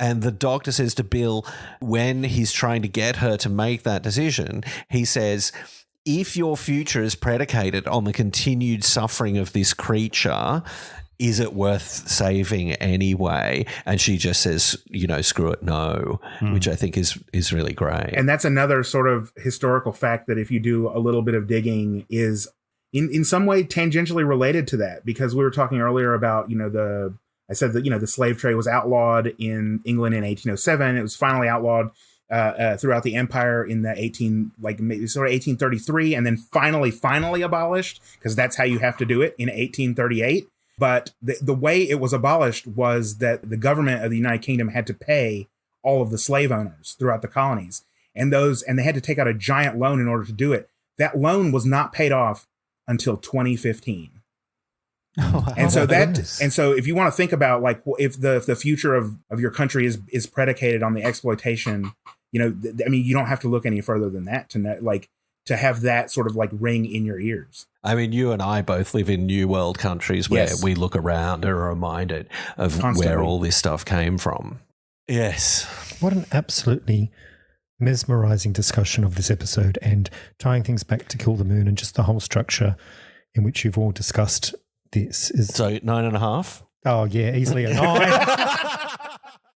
And the doctor says to Bill, when he's trying to get her to make that decision, he says, if your future is predicated on the continued suffering of this creature, is it worth saving anyway? And she just says, screw it, no, which I think is really great. And that's another sort of historical fact that if you do a little bit of digging is in some way tangentially related to that, because we were talking earlier about, I said that, the slave trade was outlawed in England in 1807. It was finally outlawed throughout the empire in the 1833, and then finally abolished, because that's how you have to do it, in 1838. But the way it was abolished was that the government of the United Kingdom had to pay all of the slave owners throughout the colonies, and they had to take out a giant loan in order to do it. That loan was not paid off until 2015. And so if you want to think about if the future of your country is predicated on the exploitation, you don't have to look any further than that to know, to have that sort of ring in your ears. I mean, you and I both live in New World countries where we look around and are reminded of constantly where all this stuff came from. Yes. What an absolutely mesmerizing discussion of this episode, and tying things back to Kill the Moon and just the whole structure in which you've all discussed this is. So 9.5? Oh, yeah, easily a 9.